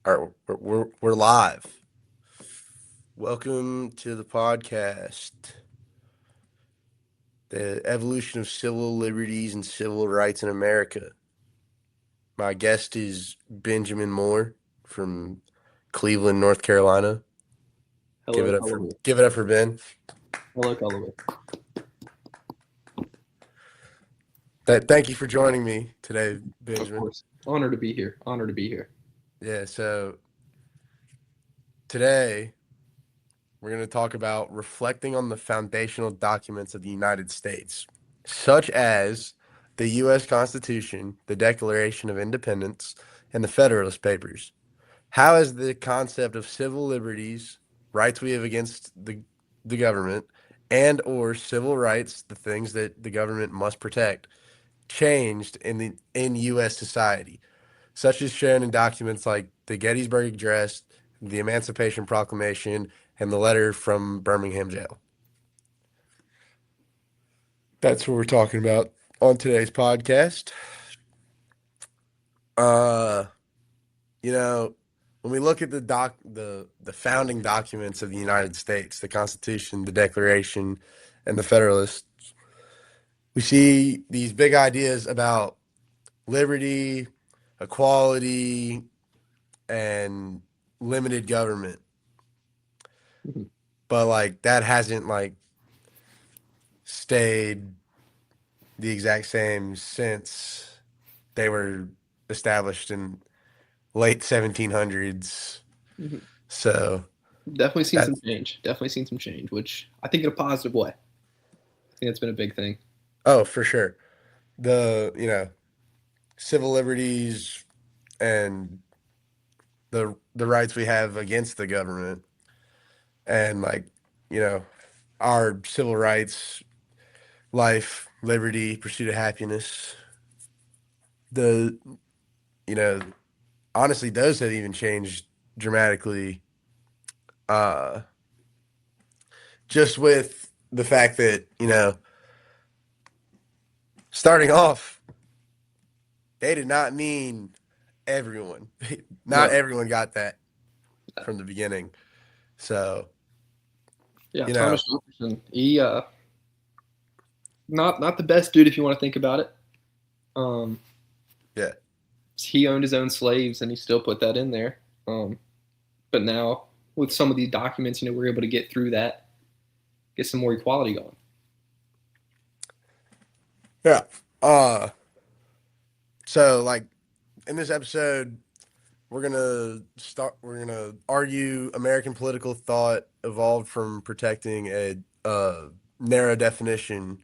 All right, we're live. Welcome to the podcast, the evolution of civil liberties and civil rights in America. My guest is Benjamin Moore from Cleveland, North Carolina. Give Hello, it up for Colorado. give it up for Ben. Hello, Colorado. Thank you for joining me today, Of Benjamin. course. Honor to be here. Honor to be here. Yeah, so today we're going to talk about reflecting on the foundational documents of the United States, such as the U.S. Constitution, the Declaration of Independence, and the Federalist Papers. How has the concept of civil liberties, rights we have against the government, and or civil rights, the things that the government must protect, changed in U.S. society, such as shown in documents like the Gettysburg Address, the Emancipation Proclamation, and the letter from Birmingham jail. That's what we're talking about on today's podcast. Uh, you know, when we look at the founding documents of the United States, the Constitution, the Declaration, and the Federalists, we see these big ideas about liberty, equality, and limited government. Mhm. But like that hasn't stayed the exact same since they were established in late 1700s. Mhm. So Definitely seen some that's change. Definitely seen some change, which I think in a positive way. I think that's been a big thing. oh for sure. The civil liberties and the rights we have against the government and you know our civil rights, life, liberty, pursuit of happiness. The you know honestly those have even changed dramatically, uh just with the fact that starting off they did not mean everyone. Not No. everyone got that from the beginning. So, Yeah, you know, Thomas Jefferson. He not the best dude if you want to think about it. Um yeah. he owned his own slaves and he still put that in there. But now with some of these documents, we're able to get through that, get some more equality going. Yeah. Uh so like in this episode we're going to argue American political thought evolved from protecting a narrow definition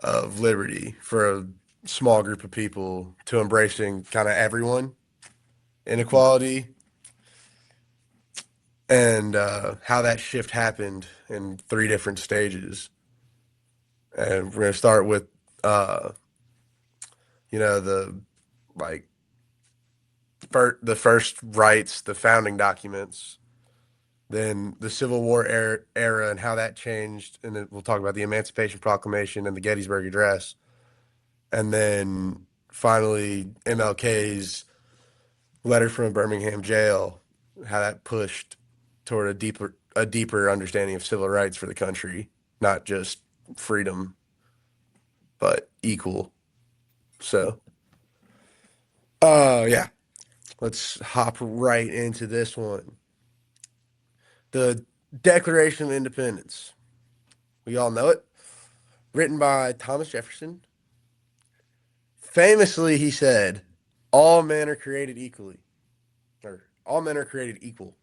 of liberty for a small group of people to embracing kind of everyone inequality, and how that shift happened in three different stages. And we're going to start with, uh, the like the first rights, the founding documents, then the Civil War era and how that changed, and then we'll talk about the Emancipation Proclamation and the Gettysburg Address, and then finally MLK's letter from a Birmingham jail, how that pushed toward a deeper understanding of civil rights for the country, not just freedom, but equal. So, yeah, let's hop right into this one. The Declaration of Independence. We all know it. Written by Thomas Jefferson. Famously, he said, "All men are created equally, or all men are created equal."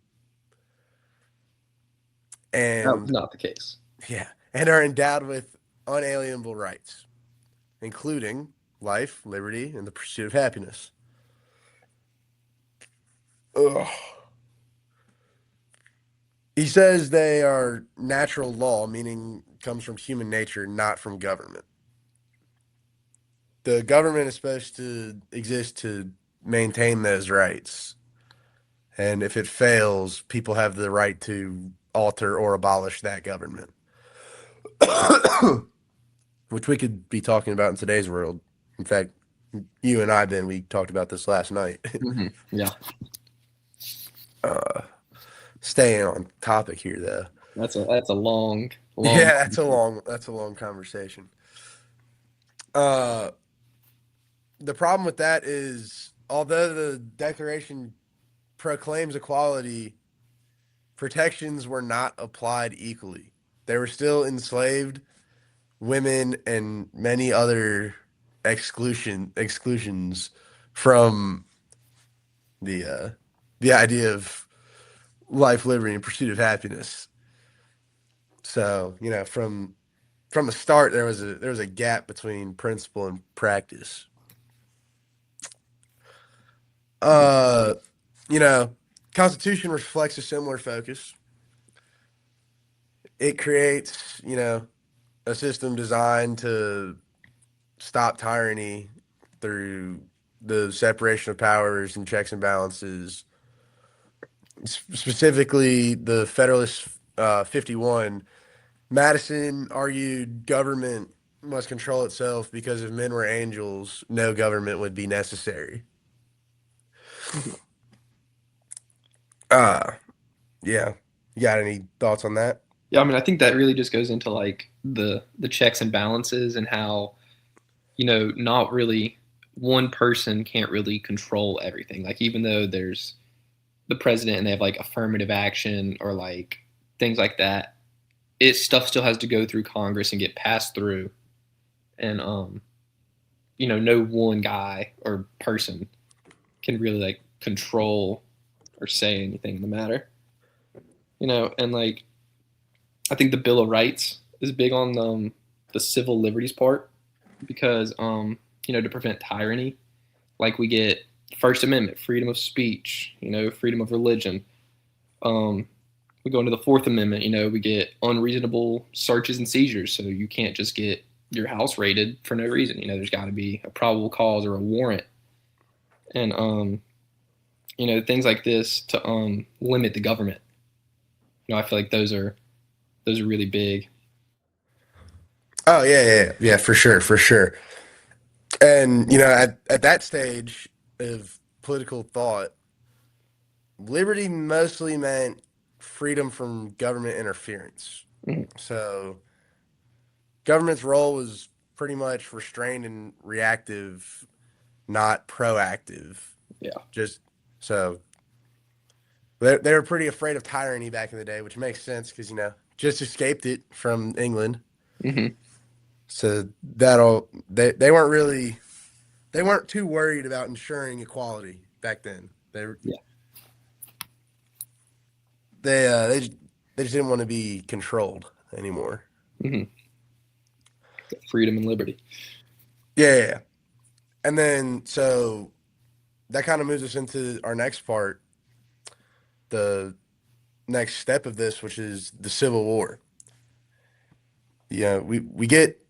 That was And not the case. yeah, and are endowed with unalienable rights, including life, liberty, and the pursuit of happiness. Ugh. He says they are natural law, meaning comes from human nature, not from government. The government is supposed to exist to maintain those rights. And if it fails, people have the right to alter or abolish that government, which we could be talking about in today's world. In fact, you and I, Ben, we talked about this last night. Yeah. Uh, Staying on topic here, though. That's a long, long. Yeah, that's a long conversation. Uh, the problem with that is, although the Declaration proclaims equality, protections were not applied equally. They were still enslaved women and many other exclusions from the uh, the idea of life, liberty, and pursuit of happiness. So from the start, there was a gap between principle and practice. Uh, you know, Constitution reflects a similar focus. It creates, a system designed to stop tyranny through the separation of powers and checks and balances. Specifically, the Federalist 51. Madison argued government must control itself because if men were angels, no government would be necessary. Mhm. Uh, yeah. You got any thoughts on that? Yeah, I mean, I think that really just goes into like the checks and balances and how not really one person can't really control everything. Like even though there's the president and they have like affirmative action or like things like that, it stuff still has to go through Congress and get passed through, and no one guy or person can really like control or say anything in the matter. And like I think the Bill of Rights is big on the civil liberties part because to prevent tyranny, like we get First Amendment, freedom of speech, freedom of religion. Um, we go into the Fourth Amendment, we get unreasonable searches and seizures, so you can't just get your house raided for no reason. There's got to be a probable cause or a warrant, and things like this to limit the government. I feel like those are really big. Oh yeah, for sure, for sure. And at that stage of political thought, liberty mostly meant freedom from government interference. Mhm. So government's role was pretty much restrained and reactive, not proactive. Yeah. Just so they were pretty afraid of tyranny back in the day, which makes sense because just escaped it from England. Hmm. So they weren't too worried about ensuring equality back then. Yeah. They just didn't want to be controlled anymore. Hmm. Freedom and liberty. Yeah. And then so that kind of moves us into our next part, the next step of this, which is the Civil War. We get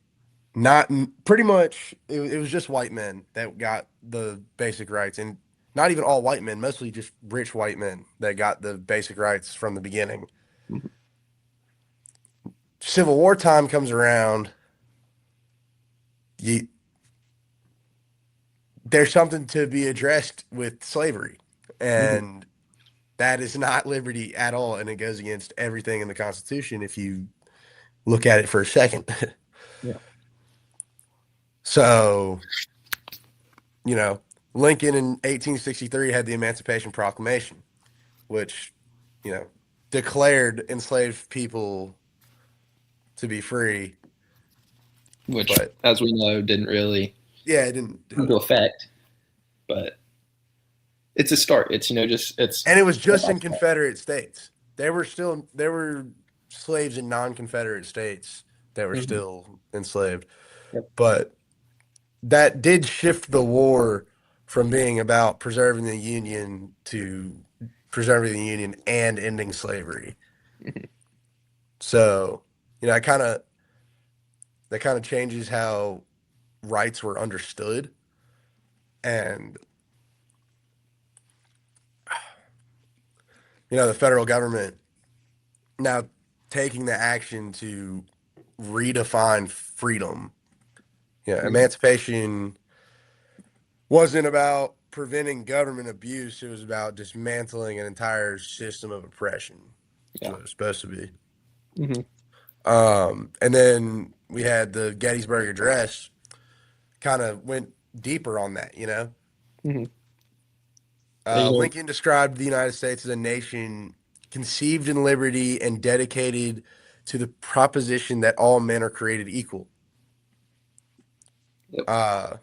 not pretty much it was just white men that got the basic rights, and not even all white men, mostly just rich white men that got the basic rights from the beginning. Mhm. Civil War time comes around, you, there's something to be addressed with slavery, Hmm. and that is not liberty at all, and it goes against everything in the Constitution if you look at it for a second. Yeah. So, you know, Lincoln in 1863 had the Emancipation Proclamation, which, you know, declared enslaved people to be free. Which, But as we know, didn't really yeah, it didn't. come into effect, but it's a start. It's just it's And it was step just by in step. Confederate states. There were slaves in non-Confederate states that were Hmm. still enslaved. Yep. But that did shift the war from being about preserving the Union to preserving the Union and ending slavery. Hmm. So, you know, that kind of changes how rights were understood. And, the federal government now taking the action to redefine freedom. Yeah, Hmm. emancipation wasn't about preventing government abuse. It was about dismantling an entire system of oppression. That's Yeah. what it was supposed to be. Hmm. And then we had the Gettysburg Address, kind of went deeper on that, you know. Hmm. And you know, Lincoln described the United States as a nation conceived in liberty and dedicated to the proposition that all men are created equal. yep. Uh,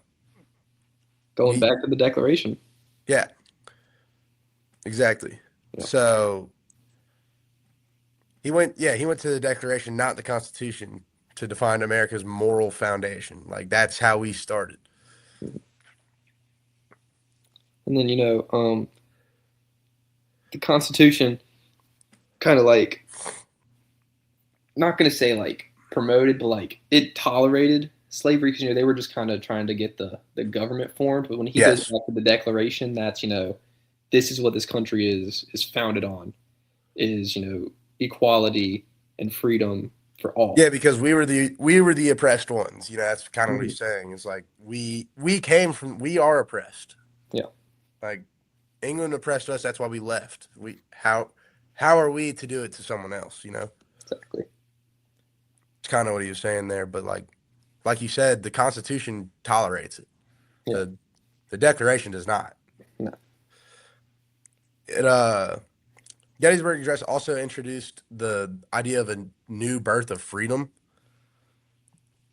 Going he, back to the Declaration. yeah, exactly. Yeah. So he went to the Declaration, not the Constitution, to define America's moral foundation. Like that's how we started. And then the Constitution kind of like, not going to say like promoted, but like it tolerated slavery because they were just kind of trying to get the government formed. But when he goes Yes. back to the Declaration, that's this is what this country is founded on, is equality and freedom for all. Yeah, because we were the oppressed ones. You know, that's kind of what Hmm. he's saying. It's like we are oppressed. Yeah, Like England oppressed us. That's why we left. How are we to do it to someone else? You know, exactly. it's kind of what he was saying there. But like you said, the Constitution tolerates it. Yeah, the The Declaration does not. no. It Gettysburg Address also introduced the idea of a new birth of freedom,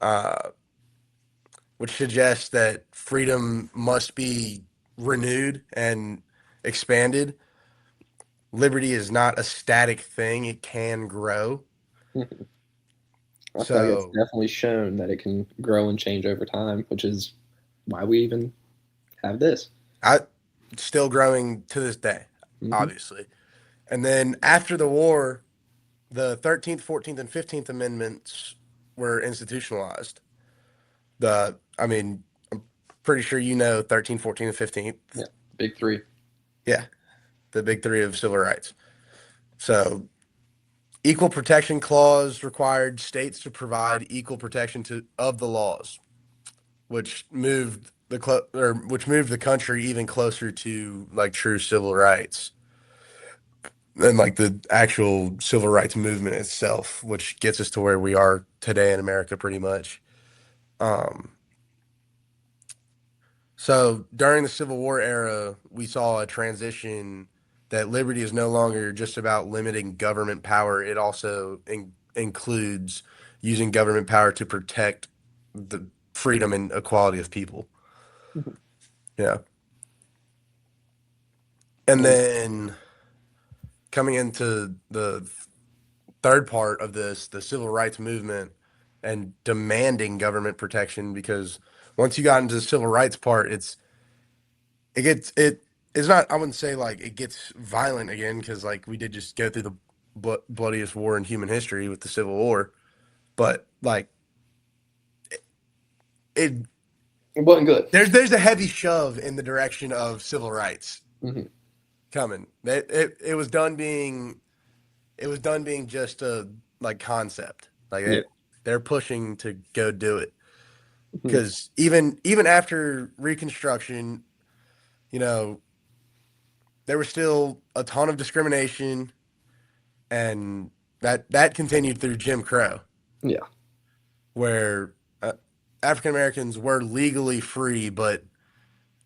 uh, which suggests that freedom must be renewed and expanded. Liberty is not a static thing; it can grow. Mhm. I feel like it's So definitely shown that it can grow and change over time, which is why we even have this. I still growing to this day, Hmm. obviously. And then after the war, the 13th, 14th, and 15th Amendments were institutionalized. I mean, I'm pretty sure you know 13, 14, and 15th. Yeah, big three. Yeah, the big three of civil rights. So, equal protection clause required states to provide equal protection to of the laws, which moved which moved the country even closer to like true civil rights and like the actual civil rights movement itself, which gets us to where we are today in America, pretty much. Um, So during the Civil War era, we saw a transition that liberty is no longer just about limiting government power. It also includes using government power to protect the freedom and equality of people. Mhm. Yeah. And And then coming into the third part of this, the civil rights movement and demanding government protection, because once you got into the civil rights part, it gets it's not I wouldn't say like it gets violent again because like we did just go through the bloodiest war in human history with the Civil War, but like it it wasn't good. there's a heavy shove in the direction of civil rights Hmm. coming. It was done being just a like concept. Like Yeah. they're pushing to go do it Hmm. because even after Reconstruction, you know, there was still a ton of discrimination and that continued through Jim Crow, Yeah. where African Americans were legally free, but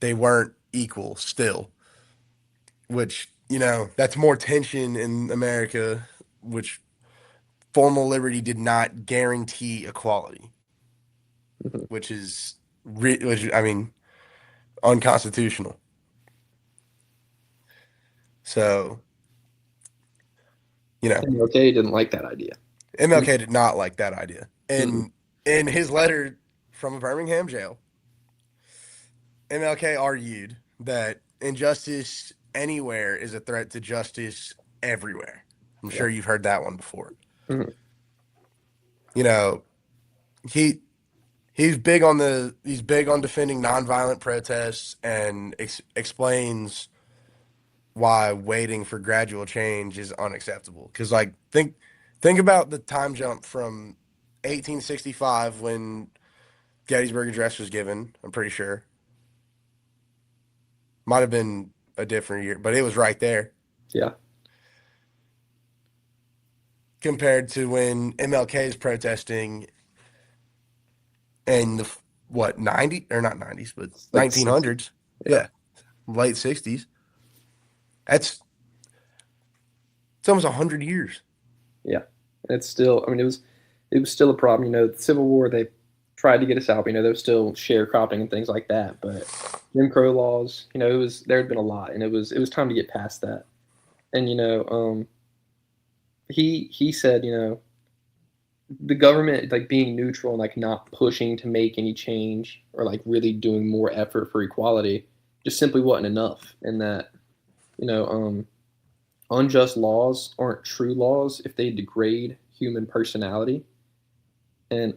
they weren't equal still. Which that's more tension in America, which formal liberty did not guarantee equality, Hmm. which I mean unconstitutional. So you know MLK didn't like that idea. MLK did not like that idea, Mm-mm. and in his letter from a Birmingham jail, MLK argued that injustice anywhere is a threat to justice everywhere. I'm Yeah. sure you've heard that one before. Hmm. You know, he he's big on defending nonviolent protests and explains why waiting for gradual change is unacceptable. Because like think about the time jump from 1865 when Gettysburg Address was given. I'm pretty sure Might have been a different year, but it was right there Yeah, compared to when MLK is protesting in the what 90 or not 90s, but it's like the 60s. 1900s. Yeah, Yeah, late 60s. That's it's almost 100 years. yeah. And it's still, I mean, it was still a problem. You know, the Civil War, they tried to get us out. But, you know, there was still sharecropping and things like that. But Jim Crow laws, you know, it was there had been a lot, and it was time to get past that. And you know, he said, you know, the government like being neutral and like not pushing to make any change or like really doing more effort for equality just simply wasn't enough. And that you know, unjust laws aren't true laws if they degrade human personality. And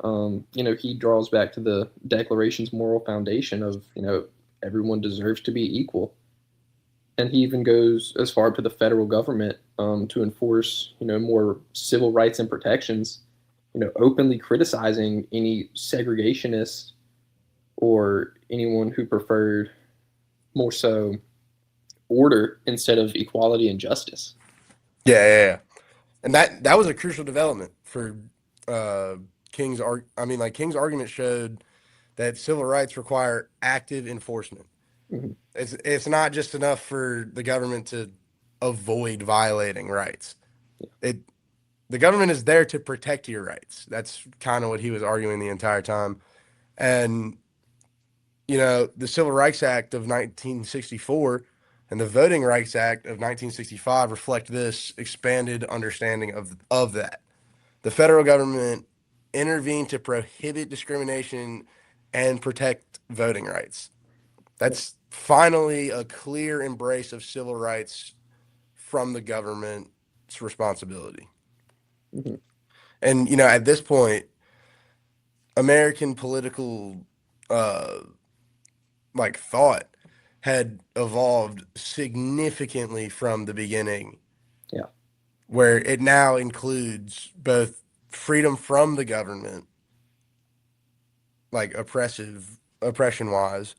you know, he draws back to the Declaration's moral foundation of you know everyone deserves to be equal. And he even goes as far to the federal government to enforce you know more civil rights and protections. You know, openly criticizing any segregationists or anyone who preferred more so order instead of equality and justice. Yeah, yeah, yeah. And that was a crucial development for uh, King's arg. I mean, like King's argument showed that civil rights require active enforcement. Mm-hmm. It's not just enough for the government to avoid violating rights. It the government is there to protect your rights. That's kind of what he was arguing the entire time. And the Civil Rights Act of 1964 and the Voting Rights Act of 1965 reflect this expanded understanding of that. The federal government intervened to prohibit discrimination and protect voting rights. That's finally a clear embrace of civil rights from the government's responsibility. Mm-hmm. And at this point, American political uh like thought had evolved significantly from the beginning, Yeah. where it now includes both freedom from the government, like oppression wise,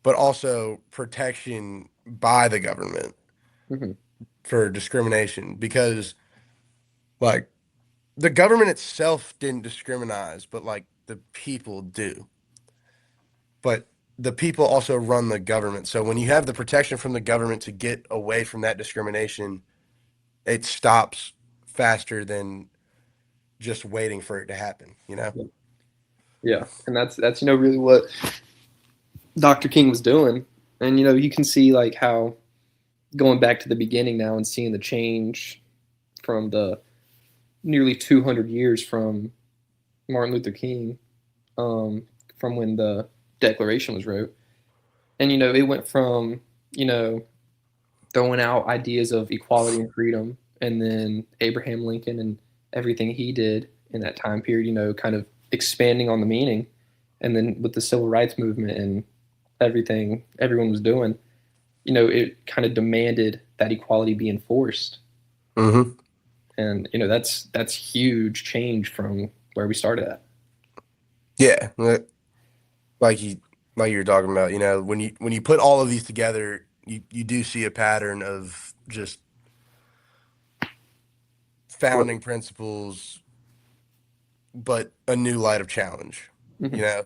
but also protection by the government Mm-hmm. for discrimination. Because like the government itself didn't discriminate, but like the people do. But the people also run the government. So when you have the protection from the government to get away from that discrimination, it stops faster than just waiting for it to happen, you know? Yeah. Yeah. And that's you know really what Dr. King was doing. And you know you can see like how going back to the beginning now and seeing the change from the nearly 200 years from Martin Luther King, um, from when the Declaration was wrote. And you know it went from you know throwing out ideas of equality and freedom, and then Abraham Lincoln and everything he did in that time period, you know, kind of expanding on the meaning, and then with the civil rights movement and everything everyone was doing, you know, it kind of demanded that equality be enforced, Hmm. and you know that's huge change from where we started at. Yeah, like you like you were talking about, when you put all of these together, you do see a pattern of just Right. founding principles, but a new light of challenge, you Mm-hmm. know?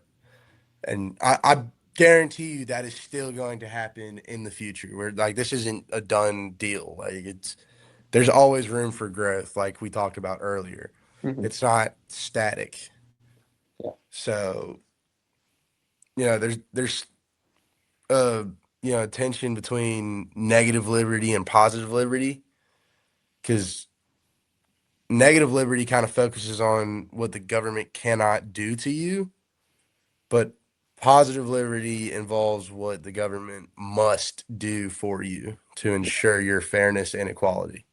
And I guarantee you that is still going to happen in the future. Where like this isn't a done deal. Like there's always room for growth, like we talked about earlier. Mm-hmm. It's not static. Yeah. So, there's uh tension between negative liberty and positive liberty, because negative liberty kind of focuses on what the government cannot do to you, but positive liberty involves what the government must do for you to ensure your fairness and equality,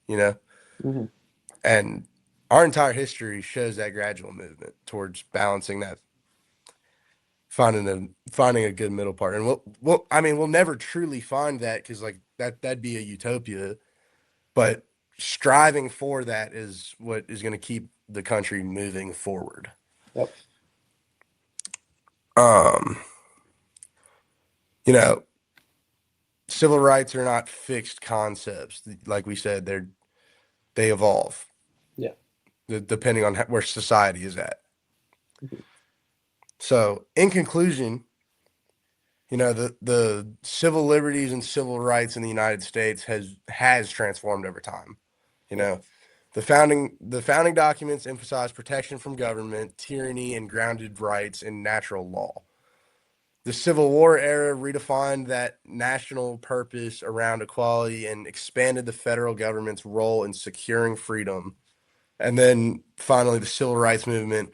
Mm-hmm. And our entire history shows that gradual movement towards balancing that, finding a good middle part. And I mean, we'll never truly find that, because like that'd be a utopia, but striving for that is what is going to keep the country moving forward. Yep. Um, you know, civil rights are not fixed concepts. Like we said, they evolve Yeah. depending on where society is at. Mhm. So, in conclusion, the civil liberties and civil rights in the United States has transformed over time. You Yeah. know, the founding documents emphasize protection from government, tyranny, and grounded rights in natural law. The Civil War era redefined that national purpose around equality and expanded the federal government's role in securing freedom. And then finally, the Civil Rights Movement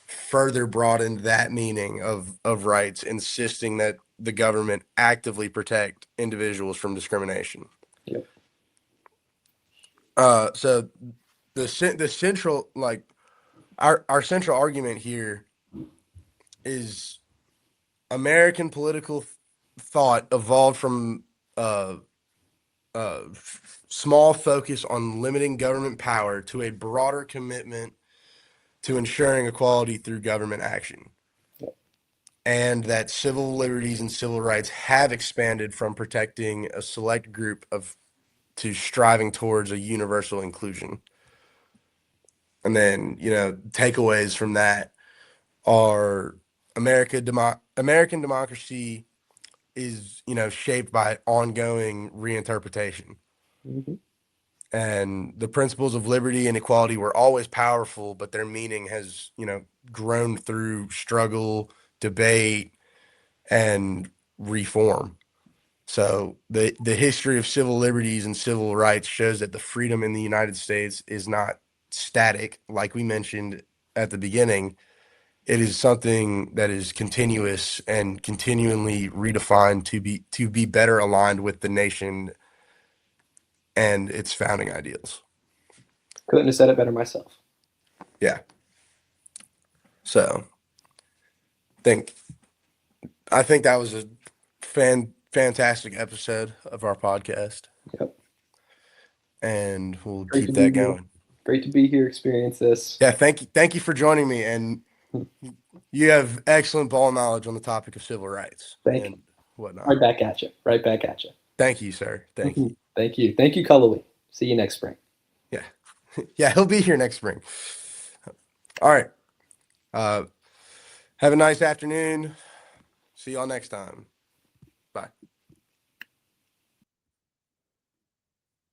further broadened that meaning of rights, insisting that the government actively protect individuals from discrimination. Yep. So the central like our central argument here is American political thought evolved from uh, small focus on limiting government power to a broader commitment to ensuring equality through government action. Yep. And that civil liberties and civil rights have expanded from protecting a select group of to striving towards a universal inclusion. And then, takeaways from that are American democracy is, shaped by ongoing reinterpretation. Hmm. And the principles of liberty and equality were always powerful, but their meaning has, grown through struggle, debate, and reform. So the history of civil liberties and civil rights shows that the freedom in the United States is not static, like we mentioned at the beginning. It is something that is continuous and continually redefined to be better aligned with the nation and its founding ideals. Couldn't have said it better myself. Yeah. So think I think that was a fantastic episode of our podcast, Yep. and we'll Great to keep be that here. going. Great to be here. Experience this. Yeah, thank you for joining me, and you have excellent ball knowledge on the topic of civil rights Thank you. and whatnot. Right back at you. Right back at you. Thank you, sir. Thank you. Thank you. Thank you, Culloway. See you next spring. Yeah, yeah, he'll be here next spring. All right. Uh, have a nice afternoon. See y'all next time. Bye.